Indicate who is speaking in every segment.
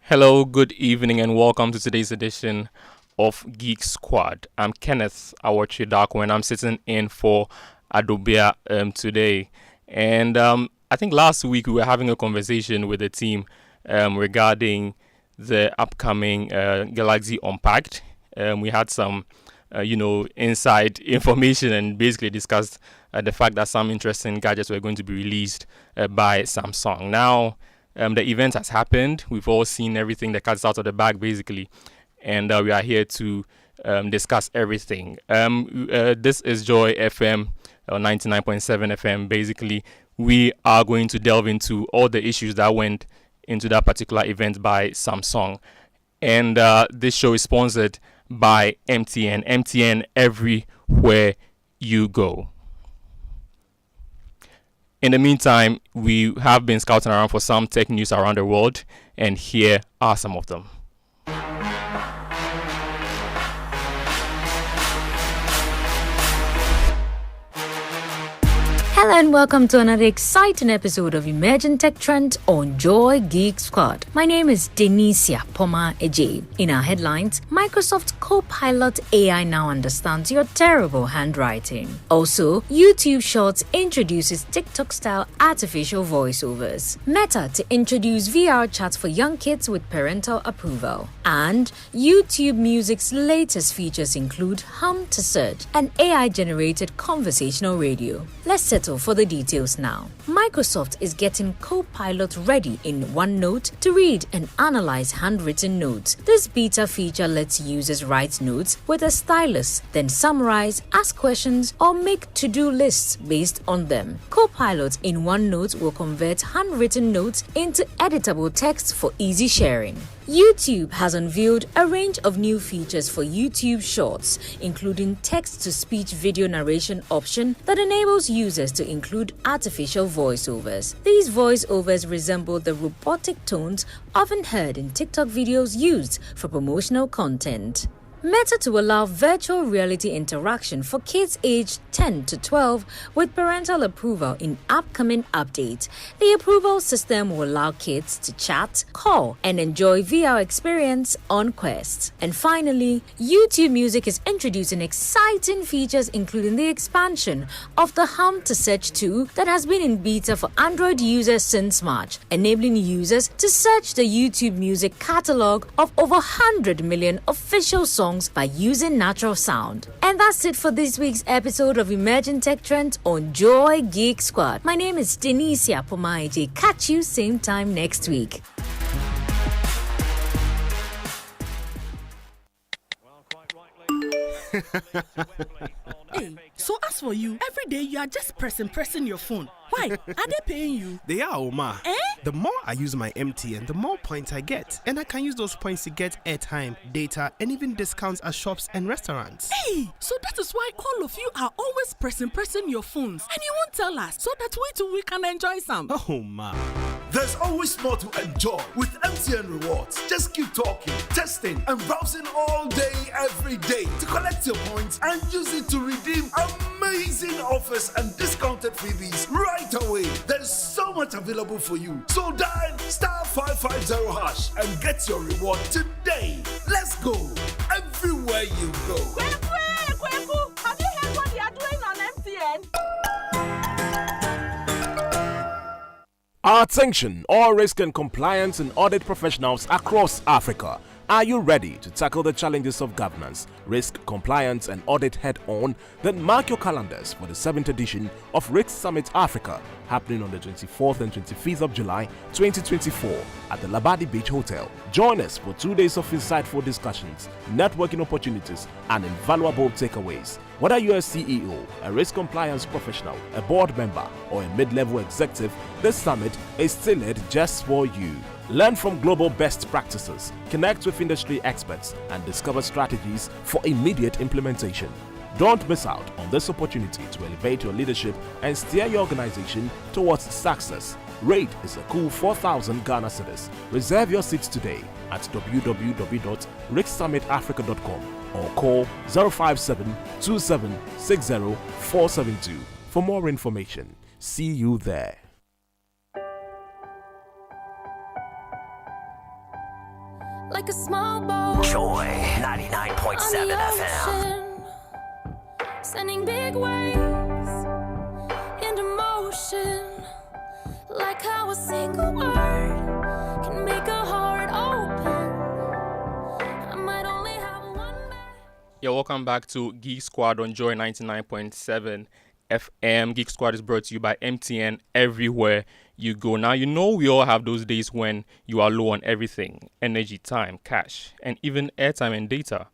Speaker 1: Hello, good evening, and welcome to today's edition of Geek Squad. I'm Kenneth Awotwe Darko, and I'm sitting in for Adobia today. And I think last week we were having a conversation with the team regarding the upcoming Galaxy Unpacked. We had some, inside information and basically discussed the fact that some interesting gadgets were going to be released by Samsung. Now, the event has happened. We've all seen everything. The cat's out of the bag, basically. And we are here to discuss everything. This is Joy FM, 99.7 FM. Basically, we are going to delve into all the issues that went into that particular event by Samsung. And this show is sponsored by MTN. MTN everywhere you go. In the meantime, we have been scouting around for some tech news around the world, and here are some of them.
Speaker 2: Hello and welcome to another exciting episode of Emerging Tech Trend on Joy Geek Squad. My name is Denisia Poma Eje. In our headlines, Microsoft Copilot AI now understands your terrible handwriting. Also, YouTube Shorts introduces TikTok-style artificial voiceovers. Meta to introduce VR chats for young kids with parental approval. And YouTube Music's latest features include Hum to Search, an AI-generated conversational radio. Let's settle for the details now. Microsoft is getting Copilot ready in OneNote to read and analyze handwritten notes. This beta feature lets users write notes with a stylus, then summarize, ask questions, or make to-do lists based on them. Copilot in OneNote will convert handwritten notes into editable text for easy sharing. YouTube has unveiled a range of new features for YouTube Shorts, including text-to-speech video narration option that enables users to include artificial voiceovers. These voiceovers resemble the robotic tones often heard in TikTok videos used for promotional content. Meta to allow virtual reality interaction for kids aged 10 to 12 with parental approval in upcoming update. The approval system will allow kids to chat, call, and enjoy VR experience on Quest. And finally, YouTube Music is introducing exciting features including the expansion of the Hum to Search 2 that has been in beta for Android users since March, enabling users to search the YouTube Music catalog of over 100 million official songs by using natural sound. And that's it for this week's episode of Emerging Tech Trend on Joy Geek Squad. My name is Denisia Pomaije. Catch you same time next week.
Speaker 3: Hey, so as for you, every day you are just pressing your phone. Why? Are they paying you?
Speaker 4: They are, Oma.
Speaker 3: Eh?
Speaker 4: The more I use my MTN, the more points I get. And I can use those points to get airtime, data, and even discounts at shops and restaurants.
Speaker 3: Hey, so that is why all of you are always pressing your phones. And you won't tell us, so that we too we can enjoy some.
Speaker 4: Oh, ma.
Speaker 5: There's always more to enjoy with MTN Rewards. Just keep talking, testing, and browsing all day, every day to collect your points and use it to redeem amazing offers and discounted freebies right away. There's so much available for you. So dial star 550 hash and get your reward today. Let's go everywhere you go.
Speaker 6: Kweku, have you heard what they are doing on MTN?
Speaker 7: Attention, all risk and compliance and audit professionals across Africa. Are you ready to tackle the challenges of governance, risk, compliance, and audit head-on? Then mark your calendars for the 7th edition of Risk Summit Africa, happening on the 24th and 25th of July 2024 at the Labadi Beach Hotel. Join us for 2 days of insightful discussions, networking opportunities, and invaluable takeaways. Whether you're a CEO, a risk compliance professional, a board member, or a mid-level executive, this summit is tailored just for you. Learn from global best practices, connect with industry experts, and discover strategies for immediate implementation. Don't miss out on this opportunity to elevate your leadership and steer your organization towards success. Rate is a cool 4,000 Ghana cedis. Reserve your seats today at www.ricksummitafrica.com or call 057 2760 472 for more information. See you there.
Speaker 8: like a small boat.
Speaker 9: Joy 99.7 FM.
Speaker 8: Sending big waves into motion, like how a single word can make a heart open. I might only have one back.
Speaker 1: Yeah, welcome back to Geek Squad on Joy 99.7 FM. Geek Squad is brought to you by MTN everywhere you go. Now, you know we all have those days when you are low on everything: energy, time, cash, and even airtime and data.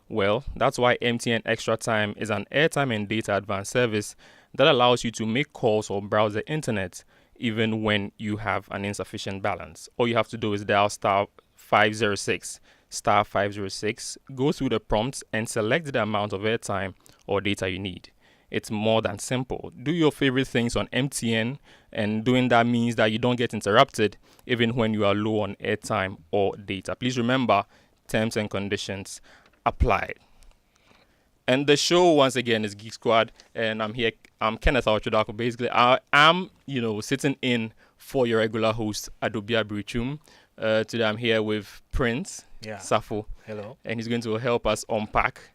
Speaker 1: Well, that's why MTN Extra Time is an airtime and data advanced service that allows you to make calls or browse the internet even when you have an insufficient balance. All you have to do is dial star 506, go through the prompts and select the amount of airtime or data you need. It's more than simple. Do your favorite things on MTN, and doing that means that you don't get interrupted even when you are low on airtime or data. Please remember, terms and conditions apply. And the show once again is Geek Squad, and I'm here. I'm Kenneth Awotwe Darko. Basically, I am sitting in for your regular host Adobia Brichum. Today I'm here with Prince Safo.
Speaker 10: Hello.
Speaker 1: And he's going to help us unpack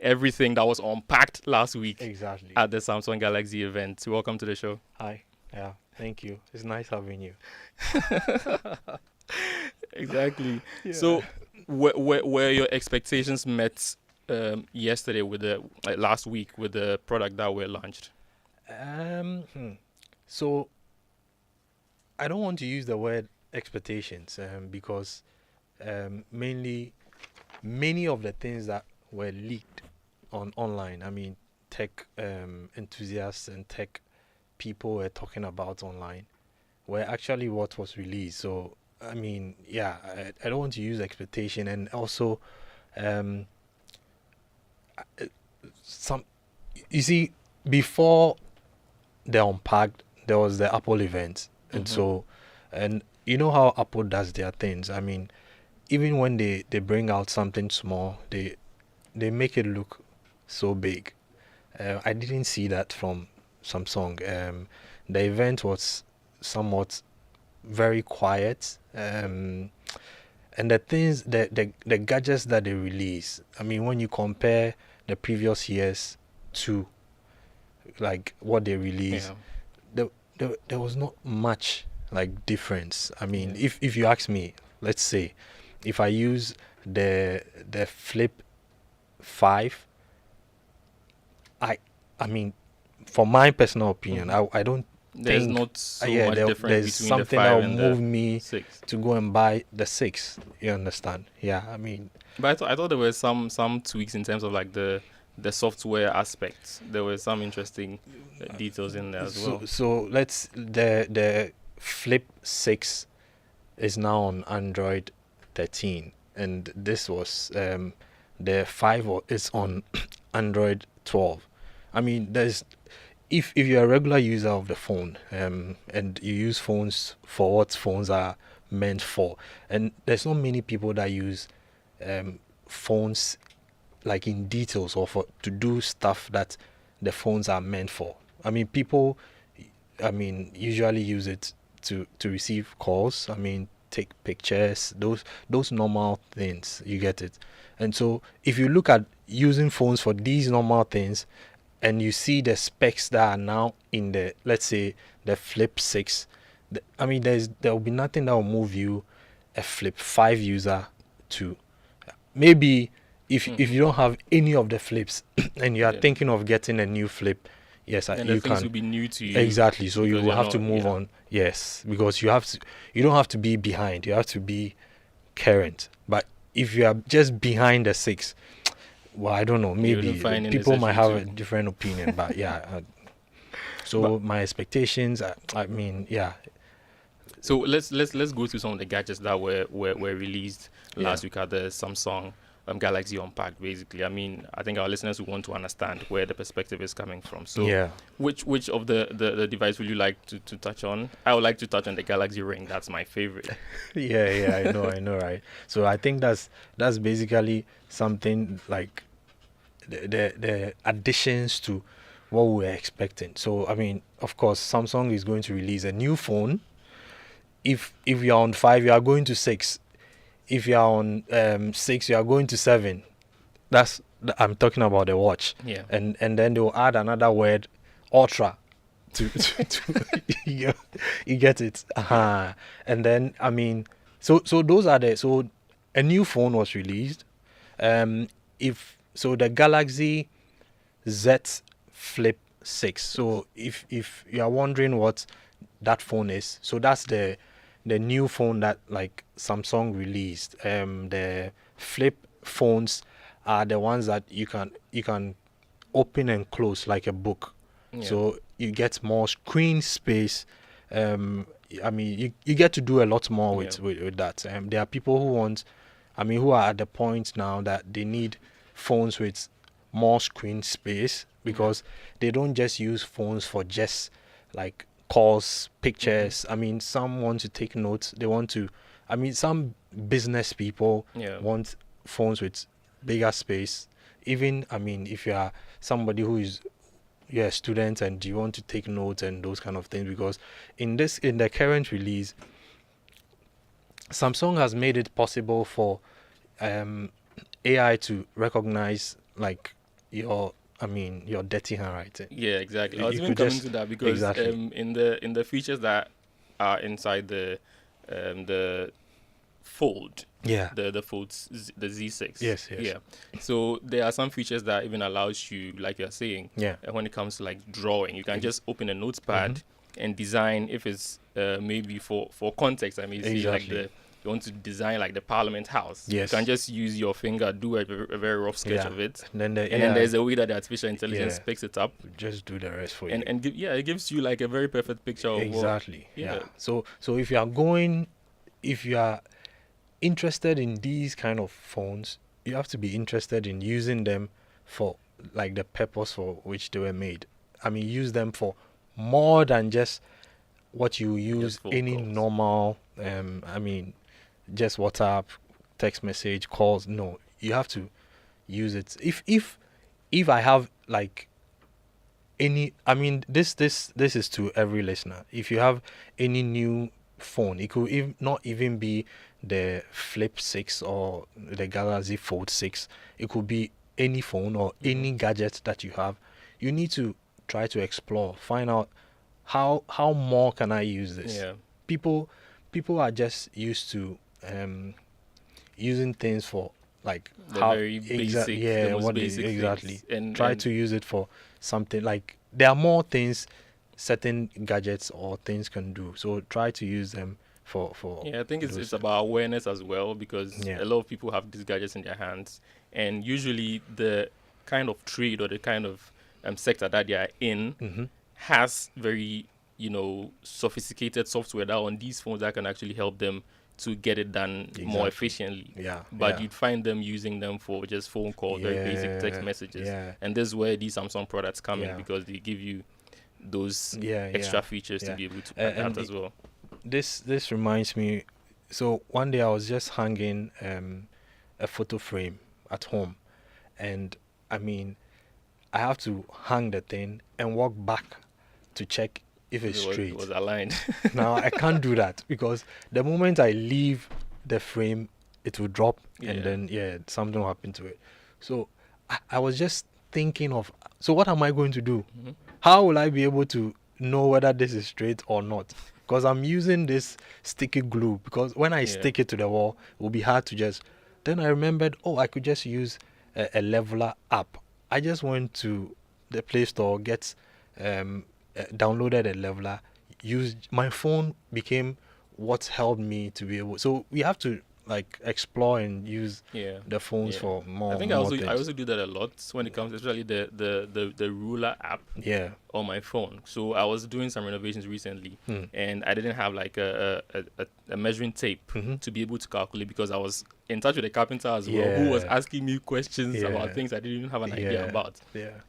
Speaker 1: everything that was unpacked last week at the Samsung Galaxy event. Welcome to the show.
Speaker 10: Hi. Yeah, thank you. It's nice having you.
Speaker 1: Exactly. Yeah. So, were your expectations met yesterday with last week with the product that were launched?
Speaker 10: So, I don't want to use the word expectations because many of the things that were leaked online, I mean, tech enthusiasts and tech people were talking about online, were actually what was released. So, I mean, yeah, I don't want to use expectation. And also, you see, before the Unpacked, there was the Apple event. And so, and you know how Apple does their things. I mean, even when they bring out something small, they make it look so big. I didn't see that from Samsung. The event was somewhat very quiet, and the things, the gadgets that they release, I mean, when you compare the previous years to like what they released, there was not much like difference. I mean, if you ask me, let's say if I use the Flip 5, I mean, for my personal opinion, I don't
Speaker 1: there's
Speaker 10: think
Speaker 1: not so much difference
Speaker 10: there's
Speaker 1: between
Speaker 10: something
Speaker 1: the 5
Speaker 10: that will
Speaker 1: and
Speaker 10: move
Speaker 1: the
Speaker 10: me
Speaker 1: 6.
Speaker 10: to go and buy the 6. You understand? Yeah, I mean,
Speaker 1: But I thought there were some tweaks in terms of like the software aspects. There were some interesting details in there as well.
Speaker 10: So the Flip 6 is now on Android 13, and this was the 5 is on Android 12. I mean, there's if you're a regular user of the phone and you use phones for what phones are meant for, and there's not many people that use phones like in details or to do stuff that the phones are meant for. I mean, people, I mean, usually use it to receive calls. I mean, take pictures, those normal things. You get it? And so if you look at using phones for these normal things, and you see the specs that are now in the, let's say, the Flip 6, I mean, there will be nothing that will move you, a Flip 5 user, to maybe if you don't have any of the flips and you are thinking of getting a new Flip, yes,
Speaker 1: and
Speaker 10: you
Speaker 1: the things
Speaker 10: can.
Speaker 1: will be new to you.
Speaker 10: Exactly. So you will have to
Speaker 1: not-
Speaker 10: move on. Yes, because you don't have to be behind. You have to be current. But if you are just behind the 6, well, I don't know. Maybe
Speaker 1: wouldn't find it
Speaker 10: people might have a
Speaker 1: necessary to.
Speaker 10: different opinion. But yeah. So my expectations, I mean, yeah.
Speaker 1: So let's go through some of the gadgets that were released last week at the Samsung Galaxy Unpacked. Basically, I mean, I think our listeners will want to understand where the perspective is coming from. So which of the device would you like to touch on? I would like to touch on the Galaxy Ring. That's my favorite.
Speaker 10: Yeah, I know, right? So I think that's basically something like the additions to what we were expecting. So I mean, of course, Samsung is going to release a new phone. If you're on 5, you are going to 6. if you are on 6, you are going to 7. I'm talking about the watch.
Speaker 1: Yeah.
Speaker 10: And then they will add another word, ultra, to you get it. And then I mean, so those are so a new phone was released. The Galaxy Z Flip 6. So if you are wondering what that phone is, so that's the new phone that like Samsung released. The flip phones are the ones that you can open and close like a book.
Speaker 1: Yeah.
Speaker 10: So you get more screen space. I mean, you get to do a lot more with that. There are people who are at the point now that they need phones with more screen space, because they don't just use phones for just like calls, pictures. I mean, some want to take notes. Some business people want phones with bigger space. Even, I mean, if you are somebody who is a student and you want to take notes and those kind of things, because in the current release, Samsung has made it possible for AI to recognize like your dirty handwriting.
Speaker 1: Yeah, exactly. I was even coming to that because in the features that are inside the Fold, the Folds, the Z6.
Speaker 10: Yes.
Speaker 1: Yeah. So there are some features that even allows you, like you're saying, when it comes to like drawing, you can just open a notepad and design. If it's maybe for context, I mean, see like you want to design like the Parliament House.
Speaker 10: Yes.
Speaker 1: You can just use your finger, do a very rough sketch of it.
Speaker 10: And then
Speaker 1: there's a way that the artificial intelligence picks it up.
Speaker 10: Just do the rest for you.
Speaker 1: And it gives you like a very perfect picture of
Speaker 10: exactly.
Speaker 1: Yeah.
Speaker 10: So if you are interested in these kind of phones, you have to be interested in using them for like the purpose for which they were made. I mean, use them for more than just what you use any calls. Normal just WhatsApp, text message, calls. No, you have to use it. If I have like any, I mean, this is to every listener. If you have any new phone, it could not even be the Flip 6 or the Galaxy Fold 6. It could be any phone or any gadget that you have. You need to try to explore, find out how more can I use this.
Speaker 1: Yeah.
Speaker 10: People are just used to using things for like
Speaker 1: the very basic, the most basic
Speaker 10: exactly.
Speaker 1: And
Speaker 10: try to use it for something like there are more things certain gadgets or things can do. So try to use them for
Speaker 1: I think it's about awareness as well, because a lot of people have these gadgets in their hands, and usually the kind of trade or the kind of sector that they are in has very sophisticated software that on these phones that can actually help them to get it done more efficiently. But you'd find them using them for just phone calls, very basic text messages. And this is where these Samsung products come in, because they give you those extra features to be able to adapt as well.
Speaker 10: This reminds me, so one day I was just hanging a photo frame at home, and I mean, I have to hang the thing and walk back to check if it's straight.
Speaker 1: It was aligned.
Speaker 10: Now I can't do that, because the moment I leave the frame, it will drop and then something will happen to it. So I was just thinking of, so what am I going to do? How will I be able to know whether this is straight or not? Because I'm using this sticky glue, because when I stick it to the wall, it will be hard to just. Then I remembered, I could just use a leveler app. I just went to the Play Store, downloaded a leveler, used my phone, became what helped me to be able. So we have to like explore and use the phones for more.
Speaker 1: I think I also do that a lot when it comes, especially the ruler app on my phone. So I was doing some renovations recently, and I didn't have like a measuring tape to be able to calculate, because I was in touch with a carpenter as well, who was asking me questions about things I didn't even have an idea about.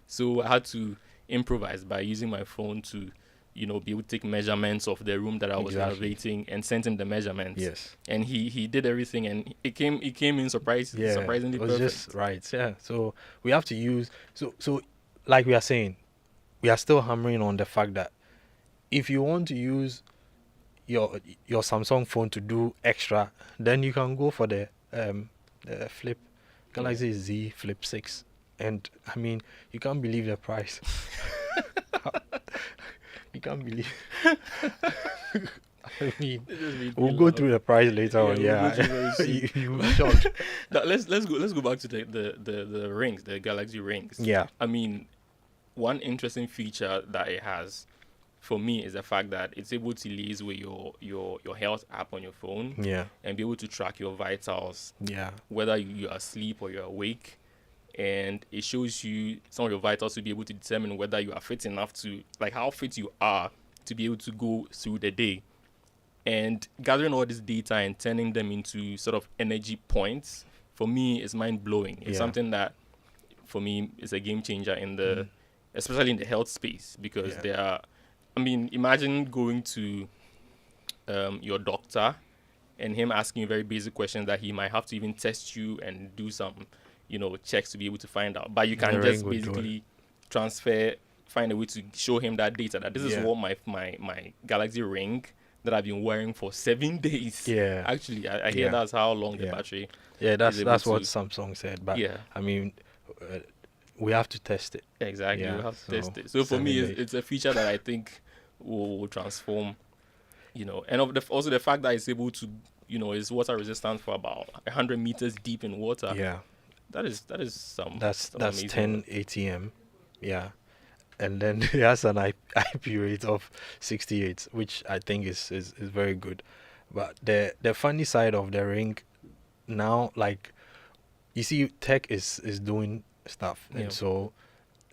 Speaker 1: So I had to improvise by using my phone to be able to take measurements of the room that I was renovating and send him the measurements. And he did everything, and it came in surprisingly
Speaker 10: it was
Speaker 1: perfect.
Speaker 10: Just right. So we have to use so like we are saying, we are still hammering on the fact that if you want to use your Samsung phone to do extra, then you can go for the Flip Galaxy Z Flip 6, and I mean you can't believe the price. You can't believe. I mean, we'll go through the price later on. Yeah, you shocked.
Speaker 1: Now, let's go back to the rings, the Galaxy rings.
Speaker 10: Yeah.
Speaker 1: I mean, one interesting feature that it has for me is the fact that it's able to liaise with your health app on your phone.
Speaker 10: Yeah.
Speaker 1: And be able to track your vitals.
Speaker 10: Yeah.
Speaker 1: Whether you're asleep or you're awake. And it shows you some of your vitals to be able to determine whether you are fit enough to, like, how fit you are to be able to go through the day. And gathering all this data and turning them into sort of energy points, for me, is mind-blowing. It's something that, for me, is a game changer in the, especially in the health space, because there are, I mean, imagine going to your doctor and him asking you very basic questions that he might have to even test you and do some, checks to be able to find out. But you can just basically find a way to show him that data, that this is what my Galaxy Ring that I've been wearing for 7 days.
Speaker 10: Yeah.
Speaker 1: Actually, I hear that's how long the battery.
Speaker 10: Yeah, that's what Samsung said. But I mean, we have to test it.
Speaker 1: Exactly, we have to test it. So for me, it's a feature that I think will transform. And also the fact that it's able to, is water resistant for about 100 meters deep in water.
Speaker 10: Yeah.
Speaker 1: That is some.
Speaker 10: That's
Speaker 1: amazing.
Speaker 10: 10 ATM. Yeah. And then it has an IP rate of 68, which I think is very good. But the funny side of the ring now, like, you see, tech is doing stuff, and so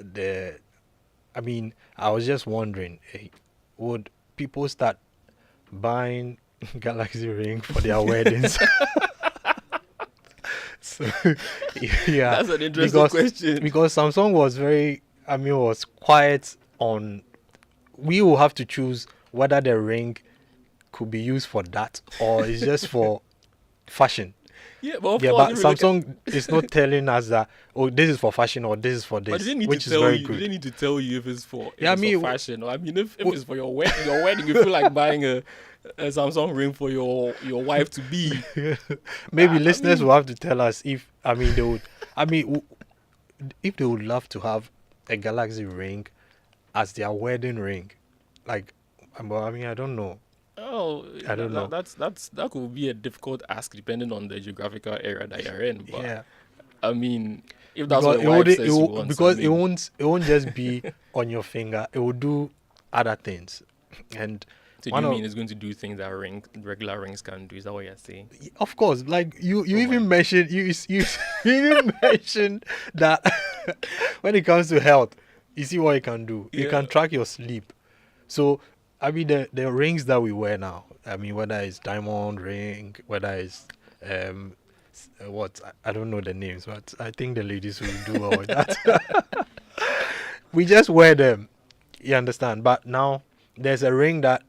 Speaker 10: I mean, I was just wondering, would people start buying Galaxy Ring for their weddings? So, yeah,
Speaker 1: that's an interesting question.
Speaker 10: Because Samsung was quiet on. We will have to choose whether the ring could be used for that or it's just for fashion.
Speaker 1: Yeah, but
Speaker 10: Samsung is not telling us that this is for fashion or this is for this, which is very good.
Speaker 1: They need to tell you if it's for fashion or if it's for your wedding, you feel like buying a Samsung ring for your wife to be.
Speaker 10: Maybe listeners will have to tell us if they would. If they would love to have a Galaxy Ring as their wedding ring, like, I don't know.
Speaker 1: Oh,
Speaker 10: I don't know.
Speaker 1: That could be a difficult ask depending on the geographical area that you're in. But
Speaker 10: yeah,
Speaker 1: I mean, if that's what your wife says she wants,
Speaker 10: because it won't just be on your finger. It will do other things. And
Speaker 1: so do you mean it's going to do things that regular rings can do? Is that what you're saying?
Speaker 10: Of course, like you even mentioned you even mentioned that when it comes to health, you see what it can do. It can track your sleep. So I mean, the rings that we wear now, I mean, whether it's diamond ring, whether it's what, I don't know the names, but I think the ladies will do all that. We just wear them, you understand? But now there's a ring that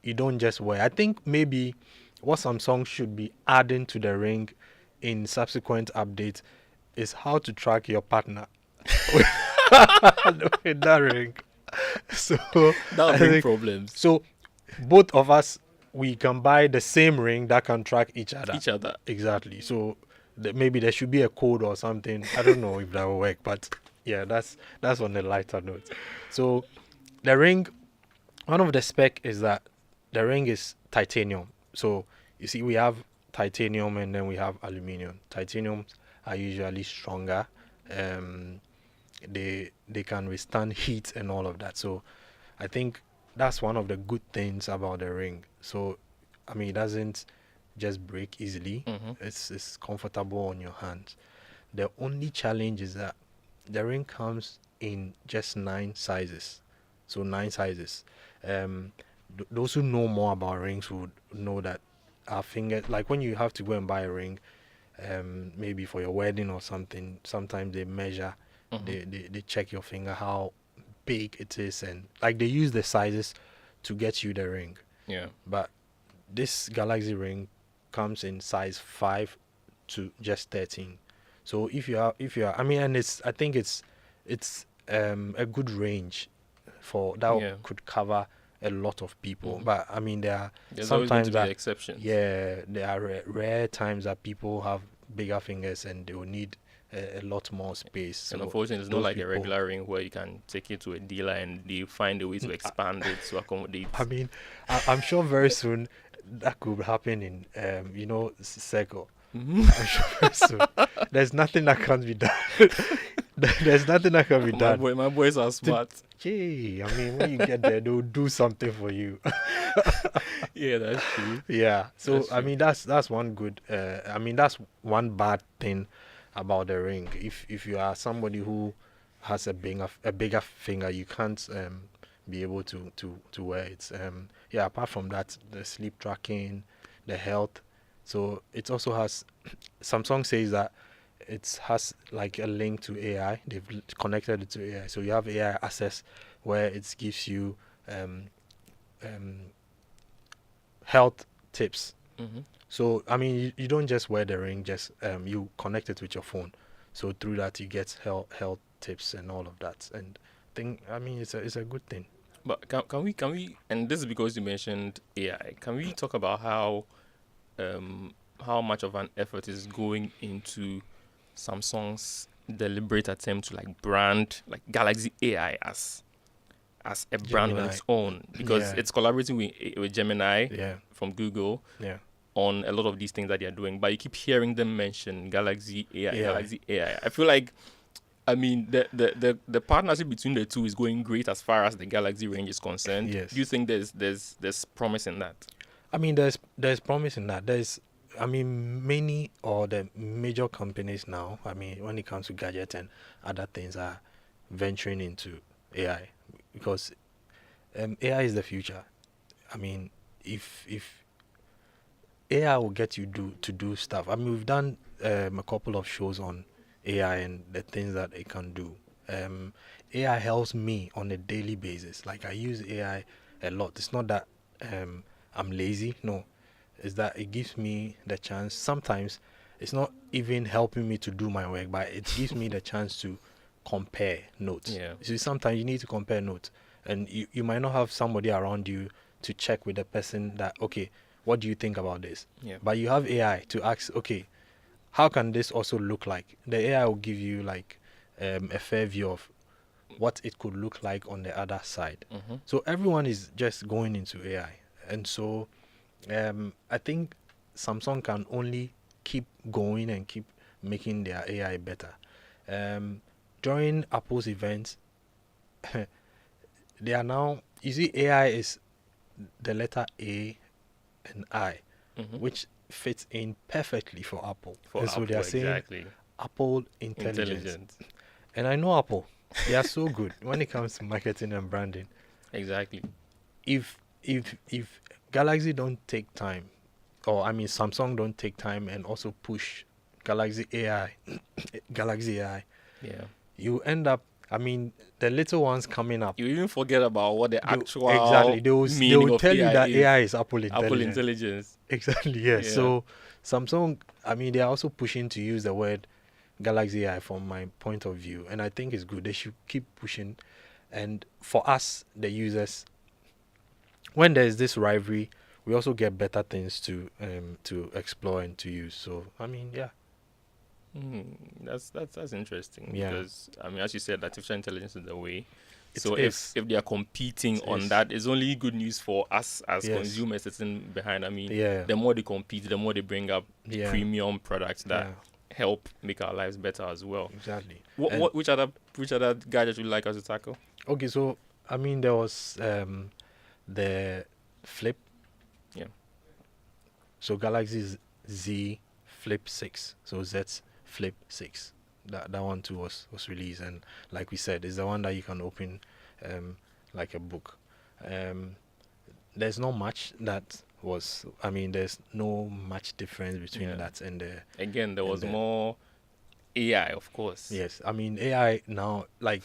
Speaker 10: you don't just wear. I think maybe what Samsung should be adding to the ring in subsequent updates is how to track your partner with that ring. So
Speaker 1: that would bring problems.
Speaker 10: So both of us, we can buy the same ring that can track each other. Exactly. So maybe there should be a code or something. I don't know if that will work, but yeah, that's on the lighter note. So the ring, one of the spec is that the ring is titanium. So you see, we have titanium and then we have aluminium. Titaniums are usually stronger. They can withstand heat and all of that. So I think that's one of the good things about the ring. So I mean, it doesn't just break easily. It's comfortable on your hands. The only challenge is that the ring comes in just 9 sizes. So 9 sizes. Those who know more about rings would know that our finger, like when you have to go and buy a ring, maybe for your wedding or something, sometimes they measure. They check your finger, how big it is, and like they use the sizes to get you the ring.
Speaker 1: Yeah.
Speaker 10: But this Galaxy Ring comes in size 5 to just 13. So if you are, I mean, and I think it's a good range for that could cover a lot of people. But I mean,
Speaker 1: There's always going
Speaker 10: sometimes
Speaker 1: to be
Speaker 10: that
Speaker 1: exceptions.
Speaker 10: yeah, there are rare times that people have bigger fingers and they will need a lot more space.
Speaker 1: And
Speaker 10: So
Speaker 1: unfortunately, it's not
Speaker 10: those
Speaker 1: like a
Speaker 10: people-
Speaker 1: regular ring where you can take it to a dealer and they find a way to expand it to accommodate.
Speaker 10: I mean, I'm sure very soon that could happen in Circle. I'm sure very soon. There's nothing that can't be done. There's nothing that can be done.
Speaker 1: My boys are smart.
Speaker 10: Gee, I mean, when you get there, they'll do something for you.
Speaker 1: Yeah, that's true.
Speaker 10: Yeah. So
Speaker 1: That's
Speaker 10: I
Speaker 1: true.
Speaker 10: mean, that's one good. I mean, that's one bad thing about the ring. If you are somebody who has a bigger finger, you can't be able to wear it. Yeah. Apart from that, the sleep tracking, the health. So it also has. Samsung says that it has like a link to AI. They've connected it to AI. So you have AI access where it gives you health tips. So I mean, you don't just wear the ring, just you connect it with your phone. So through that you get health tips and all of that. And I mean it's a good thing.
Speaker 1: But can we and this is because you mentioned AI. Can we talk about how much of an effort is going into Samsung's deliberate attempt to like brand like Galaxy AI as a brand on
Speaker 10: Gemini.
Speaker 1: its own, because
Speaker 10: Yeah.
Speaker 1: it's collaborating with Gemini
Speaker 10: Yeah.
Speaker 1: from Google
Speaker 10: Yeah.
Speaker 1: on a lot of these things that they're doing, but you keep hearing them mention Galaxy AI,
Speaker 10: Yeah.
Speaker 1: Galaxy AI. I feel like, I mean, the partnership between the two is going great as far as the Galaxy range is concerned.
Speaker 10: Yes.
Speaker 1: Do you think there's promise in that?
Speaker 10: I mean, there's promise in that. I mean, many or the major companies now, I mean, when it comes to gadgets and other things, are venturing into AI because AI is the future. I mean, if AI will get you to do stuff. I mean, we've done a couple of shows on AI and the things that it can do. AI helps me on a daily basis. Like I use AI a lot. It's not that I'm lazy. No, it's that it gives me the chance. Sometimes it's not even helping me to do my work, but it gives me the chance to compare notes.
Speaker 1: Yeah.
Speaker 10: See, sometimes you need to compare notes, and you might not have somebody around you to check with the person that, okay, what do you think about this?
Speaker 1: Yeah.
Speaker 10: But you have AI to ask, okay, how can this also look like? The AI will give you like a fair view of what it could look like on the other side. So everyone is just going into AI, and so I think Samsung can only keep going and keep making their AI better. During Apple's events, they are now, you see, AI is the letter A and I, which fits in perfectly for Apple. And so they are saying
Speaker 1: exactly.
Speaker 10: Apple intelligence. And I know Apple. They are so good when it comes to marketing and branding.
Speaker 1: Exactly.
Speaker 10: If Galaxy don't take time, or I mean Samsung don't take time and also push Galaxy AI,
Speaker 1: Yeah.
Speaker 10: you end up, I mean, the little ones coming up.
Speaker 1: You even forget about what the actual
Speaker 10: exactly. They
Speaker 1: meaning
Speaker 10: will
Speaker 1: of
Speaker 10: tell you that
Speaker 1: is.
Speaker 10: AI is Apple intelligence.
Speaker 1: Apple intelligence.
Speaker 10: Exactly, yeah.
Speaker 1: Yeah.
Speaker 10: So Samsung, I mean, they are also pushing to use the word Galaxy AI from my point of view, and I think it's good. They should keep pushing. And for us, the users, when there's this rivalry, we also get better things to explore and to use. So I mean, yeah.
Speaker 1: That's interesting.
Speaker 10: Yeah.
Speaker 1: Because I mean, as you said, artificial intelligence is the way.
Speaker 10: It
Speaker 1: So
Speaker 10: is.
Speaker 1: if they are competing
Speaker 10: It
Speaker 1: on
Speaker 10: is.
Speaker 1: that, it's only good news for us as
Speaker 10: Yes.
Speaker 1: consumers sitting behind. I mean,
Speaker 10: Yeah.
Speaker 1: the more they compete, the more they bring up
Speaker 10: Yeah.
Speaker 1: premium products that
Speaker 10: Yeah.
Speaker 1: help make our lives better as well.
Speaker 10: Exactly.
Speaker 1: Which other gadgets would you like us to tackle?
Speaker 10: Okay, so I mean, there was the Flip.
Speaker 1: Yeah.
Speaker 10: So Galaxy Z Flip 6. So Z Flip 6. That one too was released, and like we said, it's the one that you can open like a book. There's not much that was, I mean, there's no much difference between
Speaker 1: Yeah.
Speaker 10: that and the
Speaker 1: Again, there
Speaker 10: and
Speaker 1: was
Speaker 10: the-
Speaker 1: more AI, of course.
Speaker 10: Yes, I mean AI now, like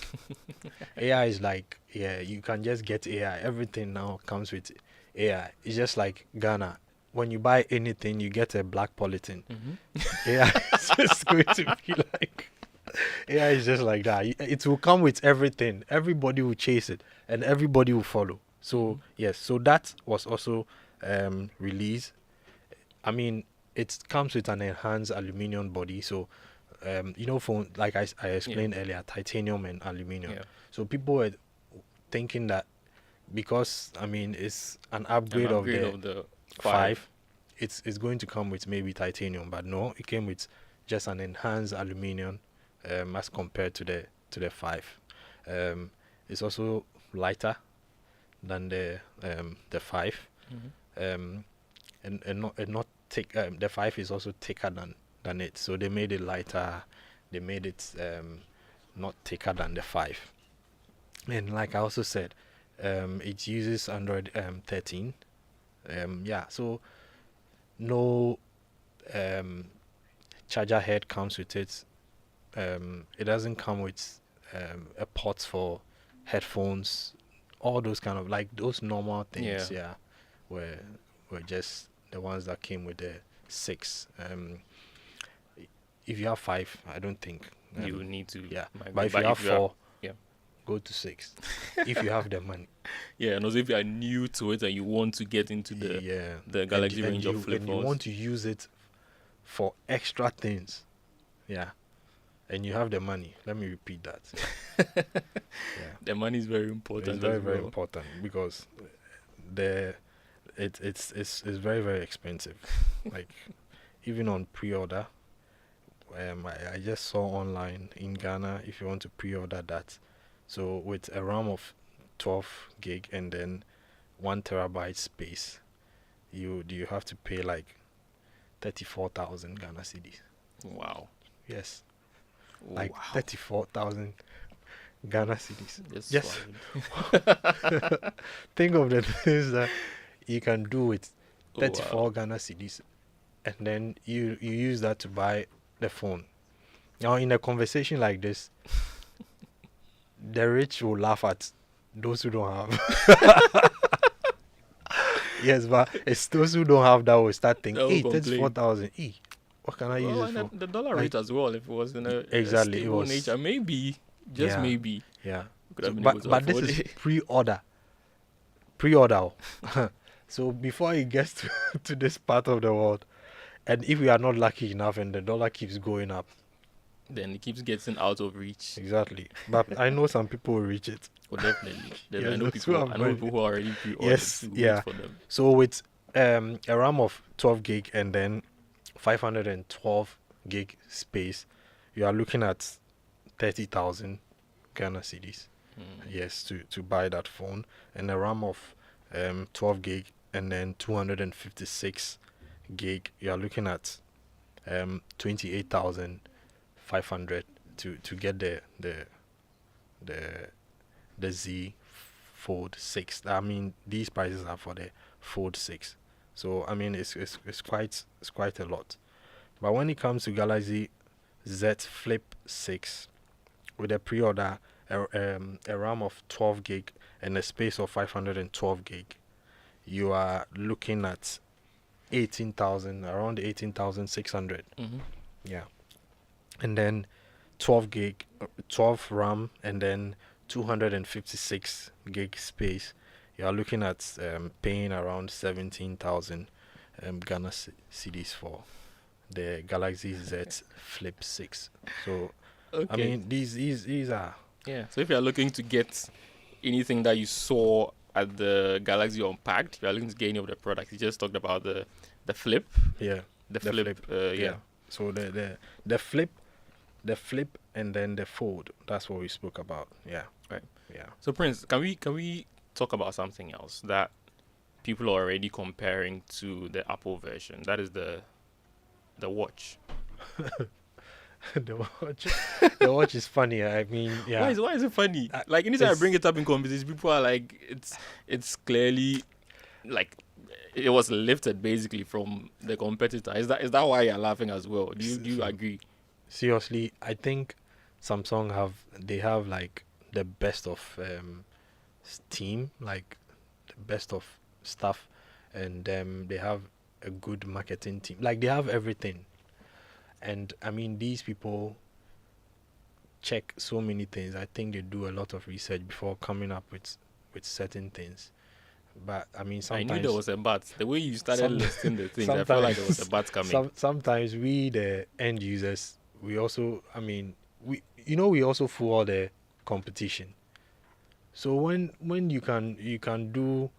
Speaker 10: AI is like, yeah, you can just get AI. Everything now comes with AI. It's just like Ghana. When you buy anything, you get a black polythene. AI is just going to be like, AI is just like that. It will come with everything. Everybody will chase it, and everybody will follow. So yes, so that was also released. I mean, it comes with an enhanced aluminium body. So for like I explained earlier, titanium and aluminium.
Speaker 1: Yeah.
Speaker 10: So people were thinking that because I mean it's an upgrade, of
Speaker 1: the
Speaker 10: 5, it's going to come with maybe titanium, but no, it came with just an enhanced aluminium as compared to the 5. It's also lighter than the 5, and not thick. The 5 is also thicker than it, so they made it lighter. They made it not thicker than the 5. And like I also said, it uses Android 13. So no charger head comes with it. It doesn't come with a port for headphones, all those kind of like those normal things. Were just the ones that came with the 6. If you have 5, I don't think
Speaker 1: you need to.
Speaker 10: But if you have 4, go to 6 if you have the money.
Speaker 1: And also if you are new to it and you want to get into the Galaxy range of flip phones,
Speaker 10: you want to use it for extra things, and you have the money. Let me repeat that.
Speaker 1: The money is very important.
Speaker 10: It's very very important because it's very very expensive. Like even on pre-order, I just saw online in Ghana, if you want to pre-order that, so with a RAM of 12 gig and then 1 terabyte space, you have to pay like 34,000 Ghana cedis.
Speaker 1: Wow.
Speaker 10: Yes. Like 34,000 Ghana cedis. Yes. Think of the things that you can do with 34 Ghana cedis, and then you use that to buy the phone. Now in a conversation like this, the rich will laugh at those who don't have. Yes, but it's those who don't have that will start thinking, hey, 34,000. What can I use it for?
Speaker 1: The dollar rate as well, if it was in a
Speaker 10: exactly,
Speaker 1: stable nature, maybe, just maybe.
Speaker 10: Yeah. So, but this is pre-order. Pre-order. So before it gets to this part of the world, and if we are not lucky enough and the dollar keeps going up,
Speaker 1: then it keeps getting out of reach.
Speaker 10: Exactly. But I know some people will reach it.
Speaker 1: Oh, definitely. I know people who are already pre-ordered.
Speaker 10: Yes,
Speaker 1: for them.
Speaker 10: So with a RAM of 12 gig and then 512 gig space, you are looking at 30,000 Ghana cedis. Yes, to buy that phone. And a RAM of 12 gig and then 256 gig, you are looking at 28,500 to get the Z Fold 6. I mean, these prices are for the Fold 6. So I mean, it's quite a lot. But when it comes to Galaxy Z Flip 6 with a pre-order, a RAM of 12 gig and a space of 512 gig, you are looking at 18,000, around 18,600. Yeah. And then 12 gig, 12 RAM, and then 256 gig space, you are looking at paying around 17,000 Ghana cedis for the Galaxy Z Flip 6. So I mean, these are
Speaker 1: So if you are looking to get anything that you saw at the Galaxy Unpacked, if you are looking to get any of the products, you just talked about the Flip. The Flip.
Speaker 10: So the flip and then the fold. That's what we spoke about.
Speaker 1: Right. So Prince, can we talk about something else that people are already comparing to the Apple version? That is the watch.
Speaker 10: The watch is funny. I mean,
Speaker 1: Why is it funny? Like anytime I bring it up in conversation, people are like, it's clearly like it was lifted basically from the competitor. Is that why you're laughing as well? Do you agree?
Speaker 10: Seriously, I think Samsung have like the best of team, like the best of stuff, and they have a good marketing team. Like they have everything. And I mean, these people check so many things. I think they do a lot of research before coming up with certain things. But I mean,
Speaker 1: I knew there
Speaker 10: sometimes
Speaker 1: was a but. The way you started listing the things, I felt
Speaker 10: sometimes
Speaker 1: like there was a but coming.
Speaker 10: sometimes we the end users, we also, I mean, we also follow the competition. So when you can do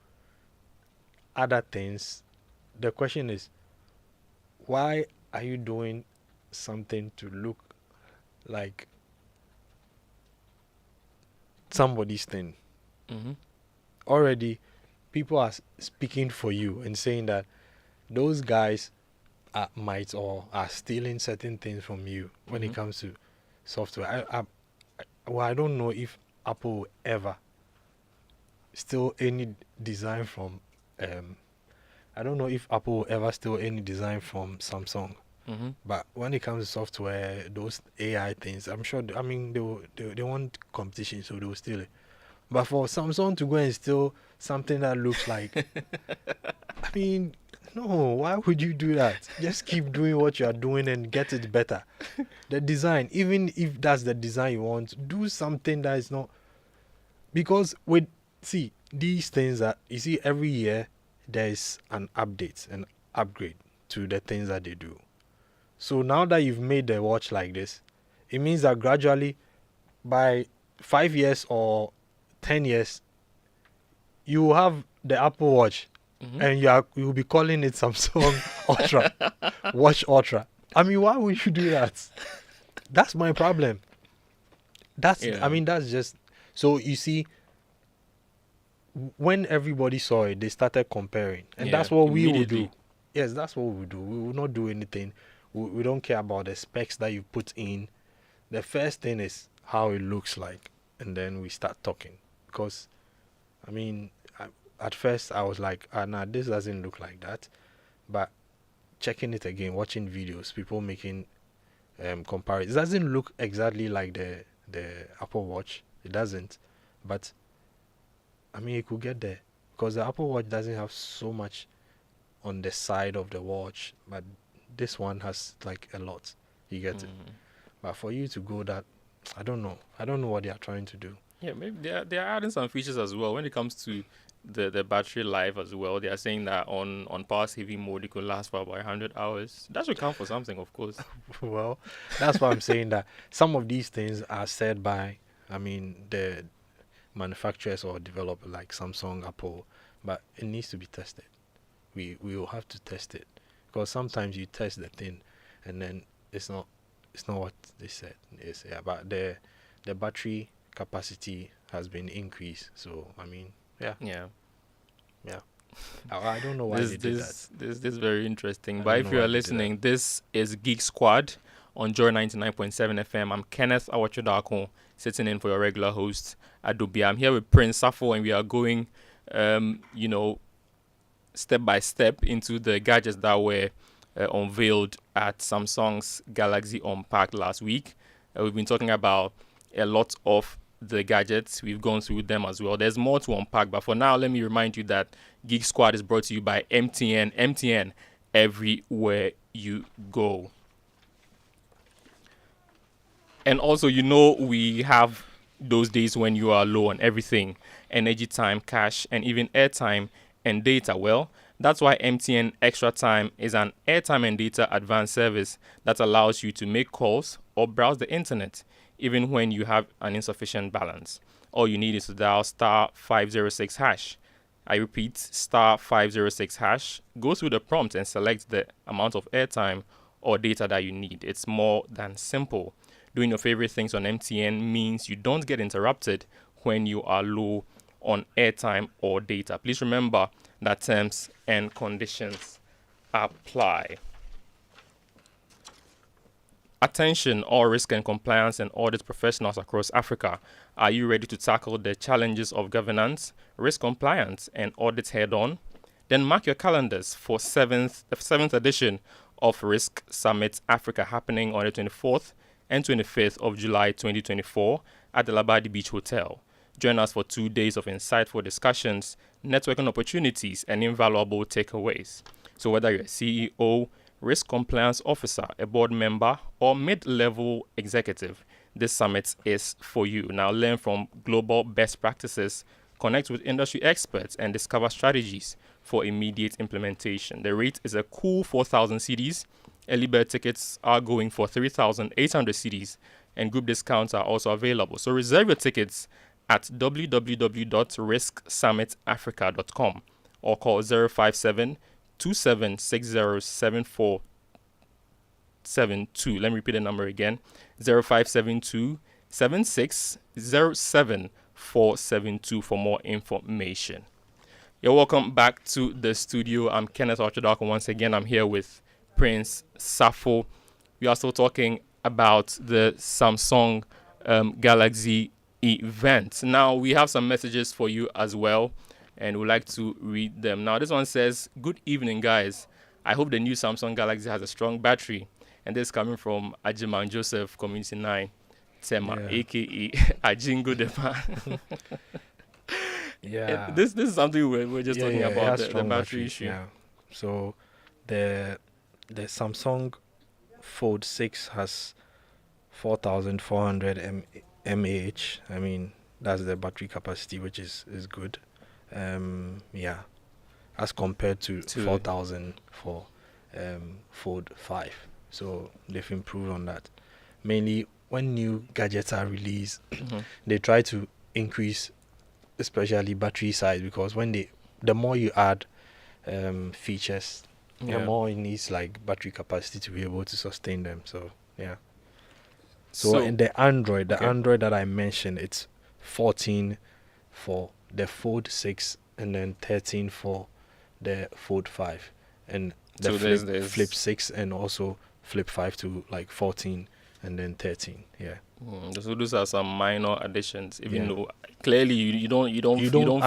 Speaker 10: other things, the question is, why are you doing something to look like somebody's thing?
Speaker 1: Mm-hmm.
Speaker 10: Already people are speaking for you and saying that those guys might or are stealing certain things from you when it comes to software. I don't know if Apple will ever steal any design from I don't know if Apple will ever steal any design from Samsung.
Speaker 1: Mm-hmm.
Speaker 10: But when it comes to software, those AI things, I'm sure. I mean, they want competition, so they will steal it. But for Samsung to go and steal something that looks like, I mean, no. Why would you do that? Just keep doing what you are doing and get it better. The design, even if that's the design you want, do something that is not. Because these things that you see every year, there is an update, an upgrade to the things that they do. So now that you've made the watch like this, it means that gradually, by 5 years or 10 years, you will have the Apple Watch, and you will be calling it Samsung Ultra, Watch Ultra. I mean, why would you do that? That's my problem. That's just so you see. When everybody saw it, they started comparing, and that's what we will do. Yes, that's what we do. We will not do anything. We don't care about the specs that you put in. The first thing is how it looks like, and then we start talking. Because, I mean, at first I was like, nah, this doesn't look like that. But checking it again, watching videos, people making comparisons, it doesn't look exactly like the Apple Watch. It doesn't. But I mean, it could get there, because the Apple Watch doesn't have so much on the side of the watch, but this one has like a lot. You get it. But for you to go that, I don't know what they are trying to do.
Speaker 1: Yeah, maybe they are adding some features as well when it comes to the battery life as well. They are saying that on power saving mode it could last for about 100 hours. That should count for something, of course.
Speaker 10: Well, that's why I'm saying that some of these things are said by, I mean, the manufacturers or developer like Samsung, Apple, but it needs to be tested. We will have to test it, because sometimes you test the thing and then it's not what they said it is. Yeah, but the battery capacity has been increased, so I mean, yeah. I don't know why they did that.
Speaker 1: This is very interesting. But if you are listening, this is Geek Squad on Joy 99.7 FM. I'm Kenneth Awotwe Darko, sitting in for your regular host, Adobe. I'm here with Prince Safo, and we are going, step by step into the gadgets that were unveiled at Samsung's Galaxy Unpacked last week. We've been talking about a lot of the gadgets. We've gone through them as well. There's more to unpack, but for now, let me remind you that Geek Squad is brought to you by MTN. MTN, everywhere you go. And also, we have those days when you are low on everything: energy, time, cash, and even airtime and data. Well, that's why MTN Extra Time is an airtime and data advanced service that allows you to make calls or browse the internet, even when you have an insufficient balance. All you need is to dial *506#. I repeat, *506#. Go through the prompt and select the amount of airtime or data that you need. It's more than simple. Doing your favorite things on MTN means you don't get interrupted when you are low on airtime or data. Please remember that terms and conditions apply. Attention, all risk and compliance and audit professionals across Africa. Are you ready to tackle the challenges of governance, risk compliance, and audit head-on? Then mark your calendars for the 7th edition of Risk Summit Africa, happening on the 24th and 25th of July 2024 at the Labadi Beach Hotel. Join us for 2 days of insightful discussions, networking opportunities, and invaluable takeaways. So whether you're a CEO, risk compliance officer, a board member, or mid-level executive, this summit is for you. Now learn from global best practices Connect with industry experts and discover strategies for immediate implementation. The rate is a cool 4,000 cedis. Early bird tickets are going for 3,800 cedis, and group discounts are also available. So reserve your tickets at www.risksummitafrica.com or call 057 2760 7472. Let me repeat the number again, 0572 7607 472 for more information. You're welcome back to the studio. I'm Kenneth Awotwe Darko. Once again, I'm here with Prince Safo. We are still talking about the Samsung Galaxy event. Now, we have some messages for you as well, and we'd like to read them. Now, this one says, good evening, guys. I hope the new Samsung Galaxy has a strong battery. And this is coming from Ajiman Joseph, Community 9, Tema, a.k.a. Ajingo Depa.
Speaker 10: Yeah.
Speaker 1: This is something we're just talking about, the battery issue.
Speaker 10: Yeah. So the Samsung Fold 6 has 4,400 mAh. I mean, that's the battery capacity, which is good. Yeah, as compared to 4,000 for Fold 5. So they've improved on that. Mainly when new gadgets are released, they try to increase especially battery size, because the more you add features, the more it needs like battery capacity to be able to sustain them. So yeah. So in the Android, Android that I mentioned, it's 14 for the Fold 6 and then 13 for the Fold 5, and the Flip 6 and also Flip 5 to like 14 and then 13. Yeah.
Speaker 1: So those are some minor additions, even though clearly you don't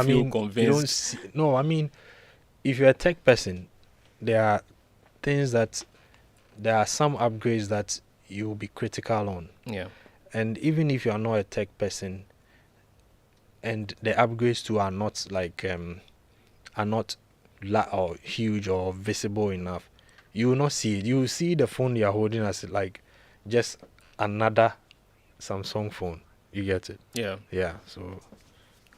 Speaker 1: feel convinced.
Speaker 10: No, I mean, if you're a tech person, there are some upgrades that you'll be critical on.
Speaker 1: Yeah.
Speaker 10: And even if you are not a tech person, and the upgrades too are not like or huge or visible enough, you will not see it. You will see the phone you're holding as like just another Samsung phone. You get it?
Speaker 1: Yeah.
Speaker 10: Yeah. So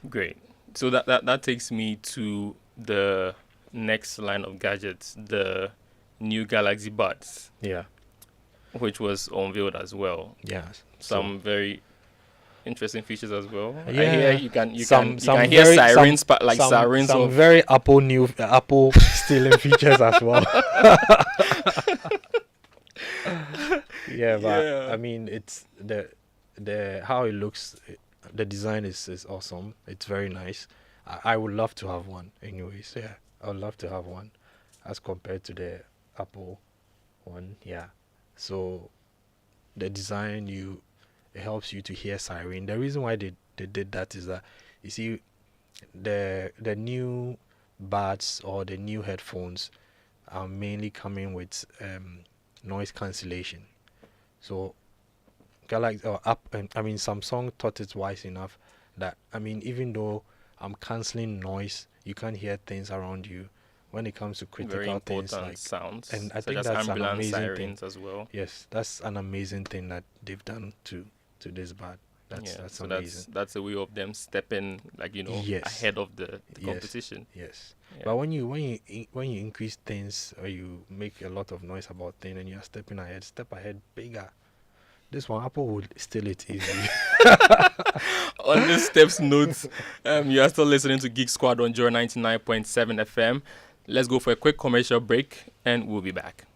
Speaker 1: great. So that takes me to the next line of gadgets, the new Galaxy Buds.
Speaker 10: Yeah.
Speaker 1: Which was unveiled as well.
Speaker 10: Yeah.
Speaker 1: Some very interesting features as well.
Speaker 10: Yeah.
Speaker 1: I hear you can hear sirens, sirens.
Speaker 10: Some very Apple stealing features as well. Yeah, but I mean, it's the how it looks. The design is awesome. It's very nice. I would love to have one. Anyways, yeah, I would love to have one, as compared to the Apple one. Yeah. So the design, it helps you to hear siren. The reason why they did that is that, you see, the new buds or the new headphones are mainly coming with noise cancellation. So Samsung thought it wise enough that, I mean, even though I'm cancelling noise, you can't hear things around you. When it comes to critical things like
Speaker 1: sounds,
Speaker 10: and I think
Speaker 1: such as
Speaker 10: that's an
Speaker 1: ambulance
Speaker 10: amazing
Speaker 1: sirens
Speaker 10: thing
Speaker 1: as well.
Speaker 10: Yes, that's an amazing thing that they've done to this bud. That's amazing.
Speaker 1: That's a way of them stepping, ahead of the competition.
Speaker 10: Yes. Yeah. But when you increase things, or you make a lot of noise about things and you're stepping ahead, step ahead bigger. This one, Apple would steal it easily.
Speaker 1: On this steps notes, you are still listening to Geek Squad on Joy 99.7 FM. Let's go for a quick commercial break, and we'll be back.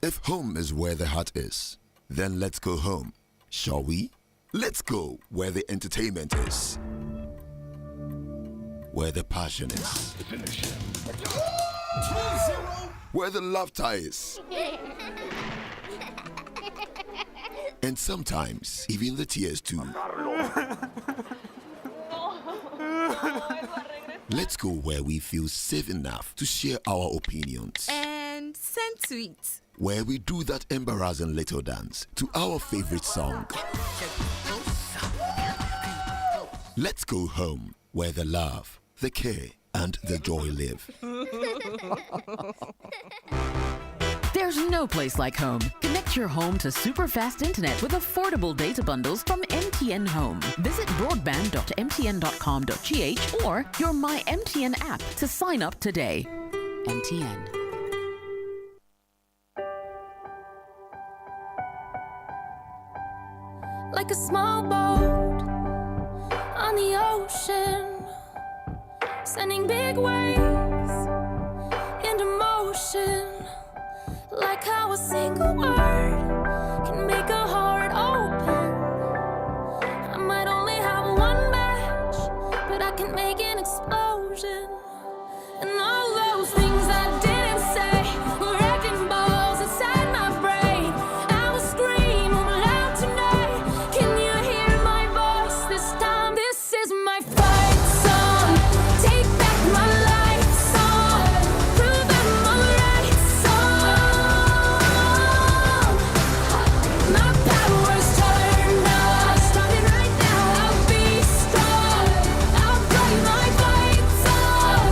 Speaker 11: If home is where the heart is, then let's go home, shall we? Let's go where the entertainment is, where the passion is, where the laughter is, and sometimes even the tears too. Let's go where we feel safe enough to share our opinions.
Speaker 12: And send tweets.
Speaker 11: Where we do that embarrassing little dance to our favorite song. Let's go home where the love, the care, and the joy live.
Speaker 12: There
Speaker 13: There's no place like home. Connect your home to super fast internet with affordable data bundles from MTN Home. Visit broadband.mtn.com.gh or your My MTN app to sign up today. MTN.
Speaker 8: Like a small boat on the ocean, sending big waves into motion. Like how a single word can make a heart open. I might only have one match, but I can make an explosion. And all those things I didn't say were wrecking balls inside my brain. I will scream loud tonight. Can you hear my voice this time? This is my fight song. Take back my life song. Prove I'm alright song. My power's turned on. Starting right now. I'll be strong. I'll play my fight song.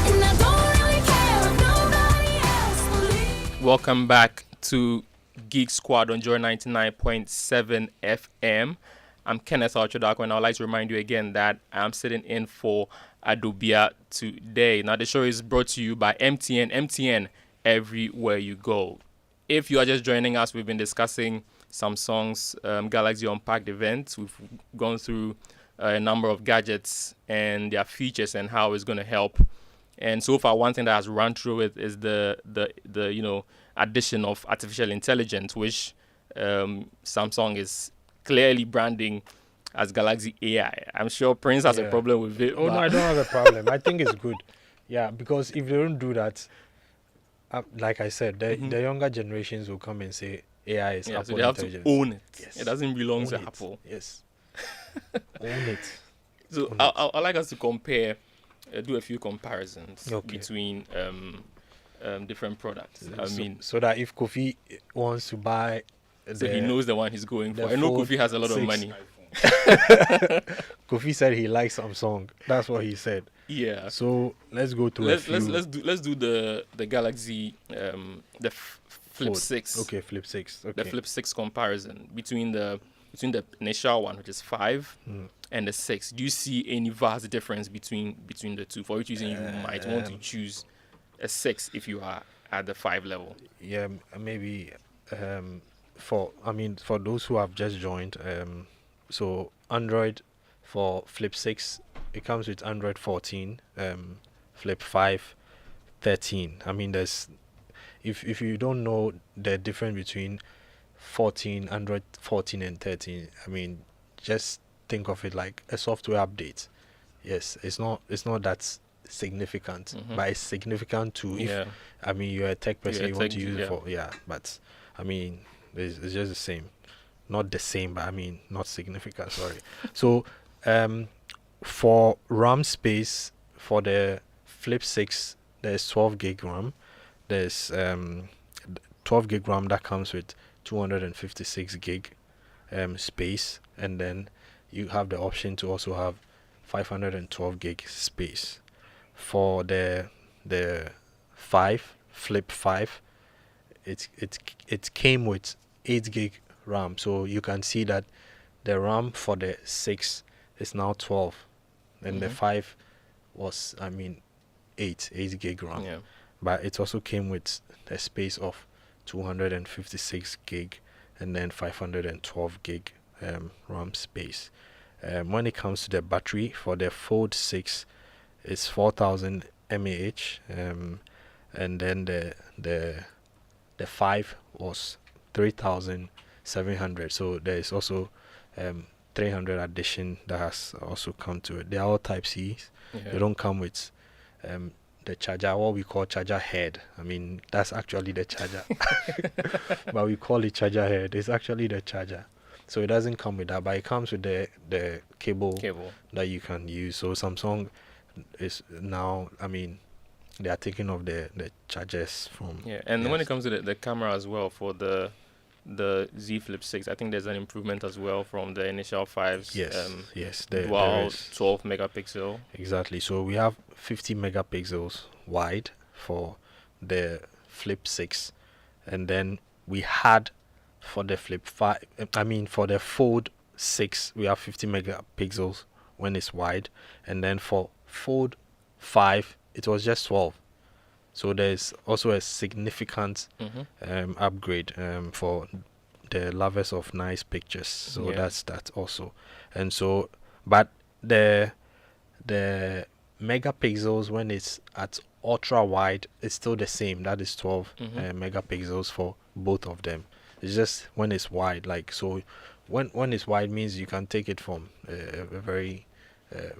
Speaker 8: And I don't really care if nobody else believes.
Speaker 1: Welcome back to Geek Squad on Joy 99.7 FM. I'm Kenneth Awotwe Darko, and I'd like to remind you again that I'm sitting in for Adobia today. Now, the show is brought to you by MTN. MTN, everywhere you go. If you are just joining us, we've been discussing Samsung's Galaxy Unpacked event. We've gone through a number of gadgets and their features and how it's going to help. And so far, one thing that has run through it is the addition of artificial intelligence, which Samsung is clearly branding as Galaxy AI. I'm sure Prince has a problem with it.
Speaker 10: Oh, no, I don't have a problem. I think it's good. Yeah, because if they don't do that, like I said, the younger generations will come and say AI is Apple
Speaker 1: so they have
Speaker 10: intelligence.
Speaker 1: to own it.
Speaker 10: Yes.
Speaker 1: It doesn't belong
Speaker 10: Own
Speaker 1: to
Speaker 10: it.
Speaker 1: Apple.
Speaker 10: Yes. Own it.
Speaker 1: So I'd like us to compare, do a few comparisons between different products.
Speaker 10: So that if Kofi wants to buy,
Speaker 1: so he knows the one he's going for. I know Kofi has a lot of money.
Speaker 10: Kofi said he likes Samsung. That's what he said.
Speaker 1: Yeah.
Speaker 10: So let's go through
Speaker 1: Let's do the Galaxy Flip 6.
Speaker 10: Okay, Flip 6. Okay.
Speaker 1: The Flip 6 comparison between the initial one, which is 5, and the 6. Do you see any vast difference between the two? For which reason you might want to choose a 6 if you are at the 5 level?
Speaker 10: Yeah, maybe for those who have just joined, so Android for Flip 6, it comes with Android 14, Flip 5, 13. I mean, there's if you don't know the difference between 14, Android 14 and 13, I mean, just think of it like a software update. Yes, it's not that significant, but it's significant too if you're a tech person, you want to use it for but I mean it's just the same. Not the same, but I mean not significant, sorry. So for RAM space for the Flip 6, there's 12 gig RAM. There's 12 gig RAM that comes with 256 gig space, and then you have the option to also have 512 gig space. For the 5 Flip 5, it came with 8 gig RAM, so you can see that the RAM for the 6 is now 12, and the 5 was 8 gig RAM.
Speaker 1: Yeah.
Speaker 10: But it also came with a space of 256 gig and then 512 gig RAM space. When it comes to the battery for the Fold 6, it's 4000 mAh, and then the 5 was 3700. So there is also 300 addition that has also come to it. They are all Type C's. They don't come with the charger, what we call charger head. I mean, that's actually the charger, but we call it charger head. It's actually the charger. So it doesn't come with that, but it comes with the cable that you can use. So Samsung is now, they are taking off the chargers from.
Speaker 1: Yeah, and when it comes to the camera as well for the Z Flip 6, I think there's an improvement as well from the initial 5's.
Speaker 10: Yes,
Speaker 1: dual 12 megapixel.
Speaker 10: Exactly. So we have 50 megapixels wide for the Flip 6, and then we had for the flip 5, for the fold 6, we have 50 megapixels when it's wide, and then for fold 5 it was just 12. So there's also a significant upgrade for the lovers of nice pictures. So that's that also. And so, but the megapixels when it's at ultra wide, it's still the same. That is 12 megapixels for both of them. It's just when it's wide, like, so when it's wide means you can take it from a very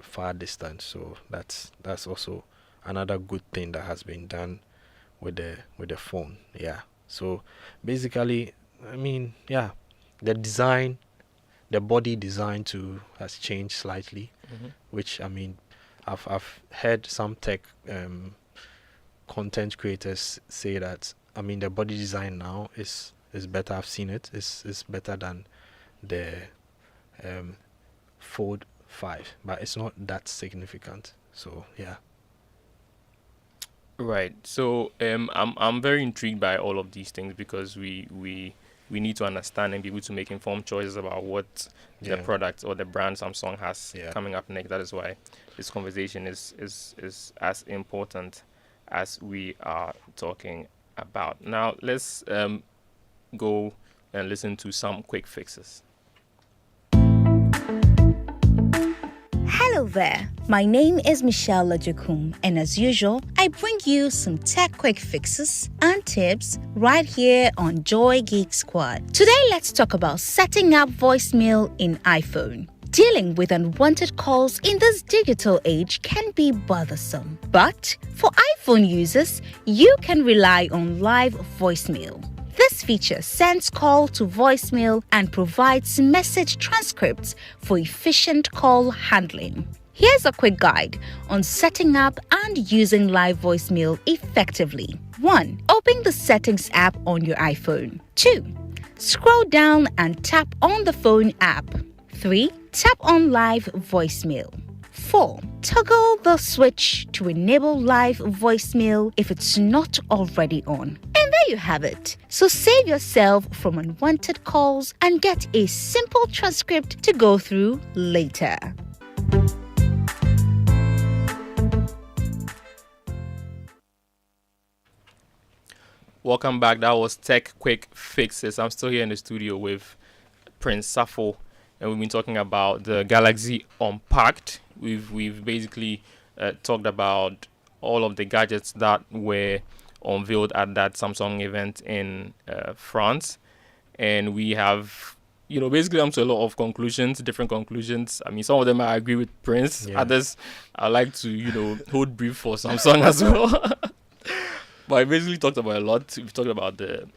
Speaker 10: far distance. So that's also another good thing that has been done with the phone. Yeah. So basically, I mean, yeah, the design, the body design too has changed slightly, which, I mean, I've heard some tech content creators say that, I mean, the body design now is better. I've seen it. It's better than the Fold 5, but it's not that significant. So yeah.
Speaker 1: Right. So I'm very intrigued by all of these things because we need to understand and be able to make informed choices about what the product or the brand Samsung has coming up next. That is why this conversation is as important as we are talking about. Now let's go and listen to some quick fixes.
Speaker 14: Hello there, my name is Michelle Lajakum, and as usual, I bring you some tech quick fixes and tips right here on Joy Geek Squad. Today, let's talk about setting up voicemail in iPhone. Dealing with unwanted calls in this digital age can be bothersome, but for iPhone users, you can rely on live voicemail. This feature sends call to voicemail and provides message transcripts for efficient call handling. Here's a quick guide on setting up and using live voicemail effectively. 1. Open the Settings app on your iPhone. 2. Scroll down and tap on the Phone app. 3. Tap on Live Voicemail. 4. Toggle the switch to enable live voicemail if it's not already on. And there you have it. So save yourself from unwanted calls and get a simple transcript to go through later.
Speaker 1: Welcome back. That was Tech Quick Fixes. I'm still here in the studio with Prince Safo, and we've been talking about the Galaxy Unpacked. We've basically talked about all of the gadgets that were unveiled at that Samsung event in France, and we have basically come to a lot of conclusions, different conclusions. I mean, some of them I agree with Prince, others I like to hold brief for Samsung as well. But I basically talked about a lot. We've talked about the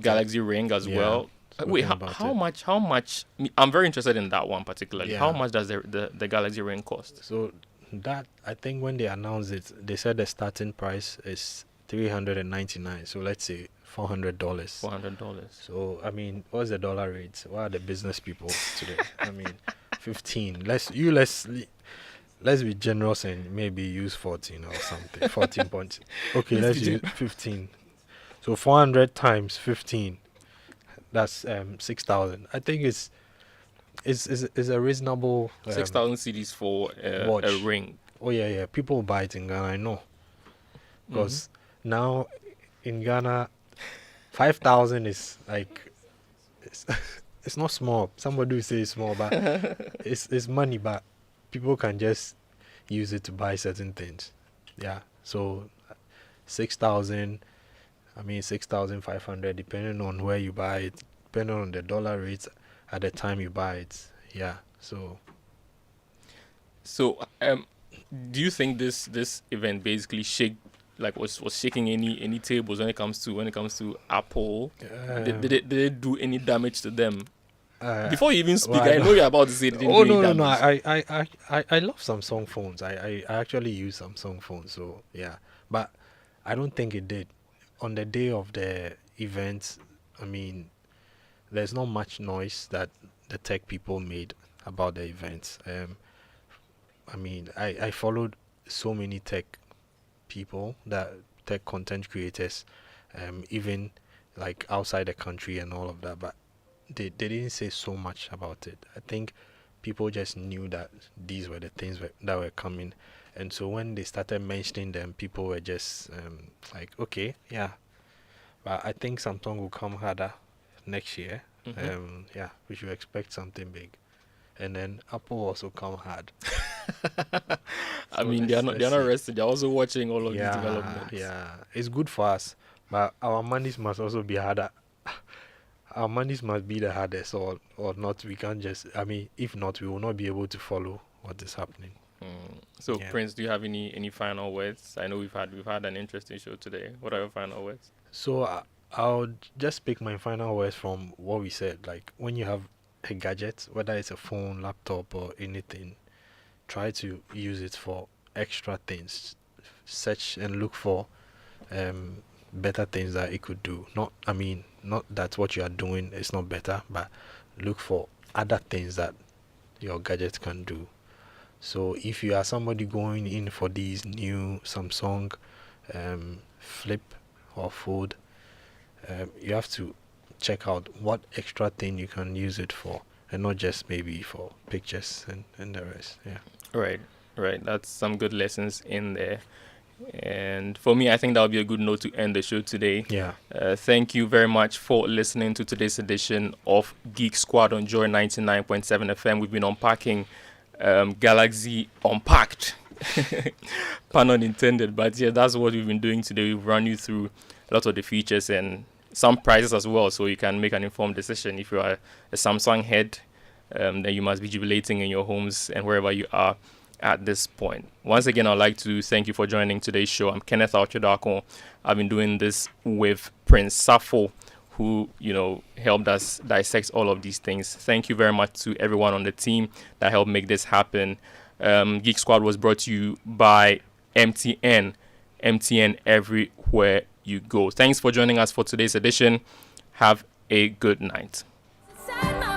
Speaker 1: Galaxy Ring as well. Wait, how much? I'm very interested in that one particularly. How much does the Galaxy Ring cost?
Speaker 10: So that, I think when they announced it, they said the starting price is $399. So let's say $400.
Speaker 1: $400.
Speaker 10: So I mean, what's the dollar rate? What are the business people today? I mean, 15. Let's be generous and maybe use 14 or something. 14 points. Okay, let's use 15. So 400 times 15. That's 6,000. I think it's a reasonable
Speaker 1: 6,000 CDs for a ring.
Speaker 10: Oh yeah. People buy it in Ghana, I know. Because now in Ghana, 5,000 is like it's not small. Somebody will say it's small, but it's money. But people can just use it to buy certain things. Yeah. So 6,000. I mean, 6,500, depending on where you buy it, depending on the dollar rates at the time you buy it. Yeah. So,
Speaker 1: do you think this event basically was shaking any tables when it comes to Apple? Did it do any damage to them? Before you even speak, I know you're about to say it didn't do any damage.
Speaker 10: No. I love Samsung phones. I actually use Samsung phones. So yeah, but I don't think it did. On the day of the event, I mean, there's not much noise that the tech people made about the event. I mean, I followed so many tech people, tech content creators, even like outside the country and all of that, but they didn't say so much about it. I think people just knew that these were the things that were coming, and so when they started mentioning them, people were just like, okay, yeah. But I think Samsung will come harder next year. Yeah, we should expect something big, and then Apple also come hard.
Speaker 1: I mean, they're not rested. They're also watching all of these developments.
Speaker 10: Yeah, it's good for us, but our monies must also be harder. Our monies must be the hardest, or not. We can't just. I mean, if not, we will not be able to follow what is happening.
Speaker 1: So, Prince, do you have any final words? I know we've had an interesting show today. What are your final words?
Speaker 10: So I'll just pick my final words from what we said. Like, when you have a gadget, whether it's a phone, laptop, or anything, try to use it for extra things. Search and look for better things that it could do. Not that what you are doing is not better, but look for other things that your gadget can do. So if you are somebody going in for these new Samsung Flip or Fold, you have to check out what extra thing you can use it for, and not just maybe for pictures and the rest. Yeah.
Speaker 1: Right. That's some good lessons in there. And for me, I think that would be a good note to end the show today.
Speaker 10: Yeah.
Speaker 1: Thank you very much for listening to today's edition of Geek Squad on Joy 99.7 FM. We've been unpacking Galaxy Unpacked. Pun unintended, but yeah, that's what we've been doing today. We've run you through a lot of the features and some prices as well, so you can make an informed decision. If you are a Samsung head, then you must be jubilating in your homes and wherever you are at this point. Once again, I'd like to thank you for joining today's show. I'm Kenneth Awotwe Darko. I've been doing this with Prince Safo, who, helped us dissect all of these things. Thank you very much to everyone on the team that helped make this happen. Geek Squad was brought to you by MTN. MTN everywhere you go. Thanks for joining us for today's edition. Have a good night.
Speaker 8: Inside my